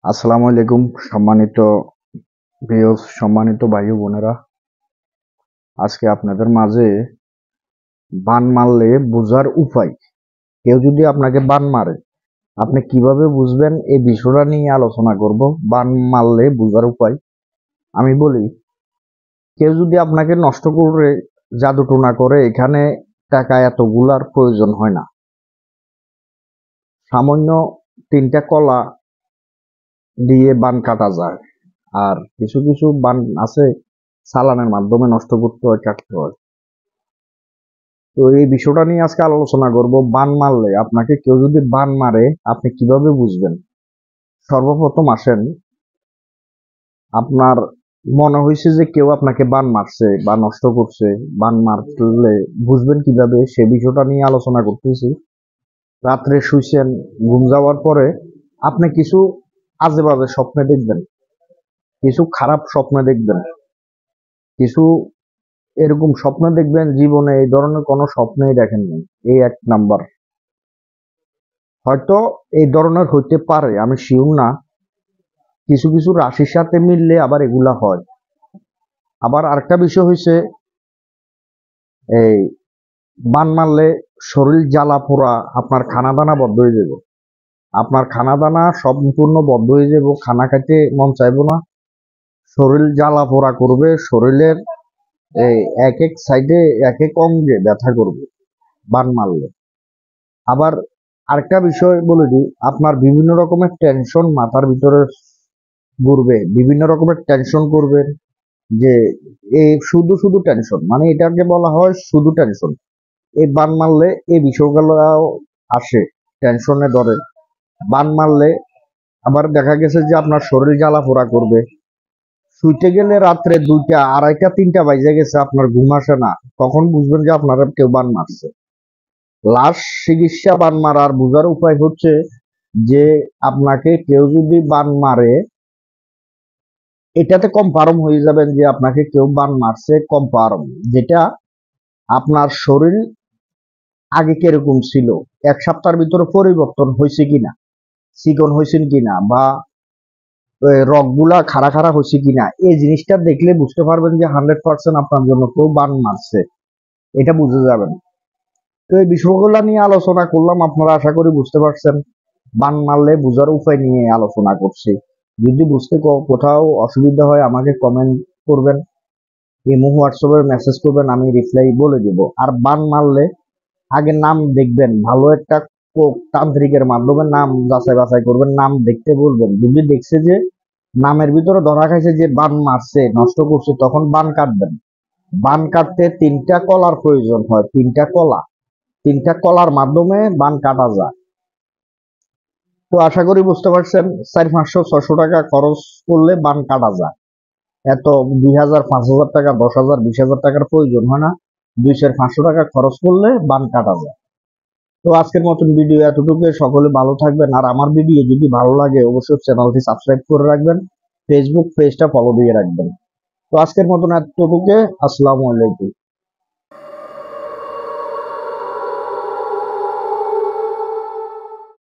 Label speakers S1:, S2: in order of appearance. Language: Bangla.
S1: আসসালামু আলাইকুম সম্মানিত ভিউয়ার্স, সম্মানিত ভাই ও বোনেরা। আজকে আপনাদের মাঝে বান মারলে বোঝার উপায়। কেউ যদি আপনাকে বান মারে আপনি কিভাবে বুঝবেন, এই বিষয়টা নিয়ে আলোচনা করব। বান মারলে বোঝার উপায়। আমি বলি, কেউ যদি আপনাকে নষ্ট করে জাদু টোনা করে, এখানে টাকা এতগুলার প্রয়োজন হয় না। সামান্য 3টা কলা দিয়ে বান কাটা যায়। আর কিছু কিছু বান আছে চালানের মাধ্যমে নষ্ট করতে হয়, কাটতে হয়। তো এই বিষয়টা নিয়ে আজকে আলোচনা করব। বান মারলে, আপনাকে কেউ যদি বান মারে আপনি কিভাবে বুঝবেন। সর্বপ্রথম আসেন, আপনার মনে হয়েছে যে কেউ আপনাকে বান মারছে বা নষ্ট করছে, বান মারলে বুঝবেন কিভাবে, সে বিষয়টা নিয়ে আলোচনা করতেছি। রাত্রে শুইছেন, ঘুম যাওয়ার পরে আপনি কিছু আজে বাজে স্বপ্নে দেখবেন, কিছু খারাপ স্বপ্নে দেখবেন, কিছু এরকম স্বপ্ন দেখবেন জীবনে এই ধরনের কোনো স্বপ্নই দেখেননি। এই 1 নাম্বার। হয়তো এই ধরনের হইতে পারে, আমি শিওর না। কিছু কিছু রাশির সাথে মিললে আবার এগুলা হয়। আবার আরেকটা বিষয় হয়েছে, এই বান মারলে শরীর জ্বালা পোড়া, আপনার খানা দানা বন্ধ হয়ে যাব। আপনার খানা দানা সম্পূর্ণ বন্ধ হয়ে যাব, খানা খাইতে মন চাইবো না, শরীর জ্বালা পোড়া করবে, শরীরের এই এক এক সাইডে এক এক অঙ্গে ব্যথা করবে বান মারলে। আবার আরেকটা বিষয় বলে দিই, আপনার বিভিন্ন রকমের টেনশন মাথার ভিতরে ঘুরবে, বিভিন্ন রকমের টেনশন করবেন, যে এই শুধু শুধু টেনশন, মানে এটাকে বলা হয় শুধু টেনশন। এই বান মারলে এই বিষয়গুলো আসে, টেনশনে ধরে। বান মারলে আবার দেখা গেছে যে আপনার শরীর জ্বালা পোড়া করবে, শুইতে গেলে রাত্রে 2টা 2:30 3টা বাজে গেছে, আপনার ঘুম আসে না, তখন বুঝবেন যে আপনার কেউ বান মারছে। লাস্ট চিকিৎসা বান মারার বোঝার উপায় হচ্ছে যে, আপনাকে কেউ যদি বান মারে এটাতে কনফার্ম হয়ে যাবেন যে আপনাকে কেউ বান মারছে, কনফার্ম। যেটা আপনার শরীর আগে কিরকম ছিল, 1 সপ্তাহের ভিতরে পরিবর্তন হয়েছে কিনা, চিকন হয়েছেন কিনা, বা রগগুলা খাড়া খাড়া হয়েছে কিনা, এই জিনিসটা দেখলে বুঝতে পারবেন যে 100% আপনার জন্য কেউ বান মারছে, এটা বুঝে যাবেন। তো এই বিষয়গুলো নিয়ে আলোচনা করলাম, আপনারা আশা করি বুঝতে পারছেন। বান মারলে বোঝার উপায় নিয়ে আলোচনা করছি। যদি বুঝতে কোথাও অসুবিধা হয় আমাকে কমেন্ট করবেন, ইমো হোয়াটসঅ্যাপে মেসেজ করবেন, আমি রিপ্লাই বলে দেব। আর বান মারলে আগে নাম দেখবেন, ভালো একটা তান্ত্রিকের মাধ্যমে নাম যাচাই বাছাই করবেন, নাম দেখতে বলবেন। যদি দেখছে যে নামের ভিতরে ধরা খাইছে যে বান মারছে, নষ্ট করছে, তখন বান কাটবেন। বান কাটতে 3টা কলার প্রয়োজন হয়, 3টা কলা, 3টা কলার মাধ্যমে বান কাটা যায়। তো আশা করি বুঝতে পারছেন। 400-500-600 টাকা খরচ করলে বান কাটা যায়। এত 2000-5000 টাকা, 10,000-20,000 টাকার প্রয়োজন হয় না। 200-500 টাকা খরচ করলে বান কাটা যায়। তো আজকের মতন ভিডিও এতটুকু। সকলে ভালো থাকবেন। আর আমার ভিডিও যদি ভালো লাগে অবশ্যই চ্যানেলটি সাবস্ক্রাইব করে রাখবেন, ফেসবুক পেজটা ফলো দিয়ে রাখবেন। তো আজকের মতন এতটুকু। আসসালামু আলাইকুম।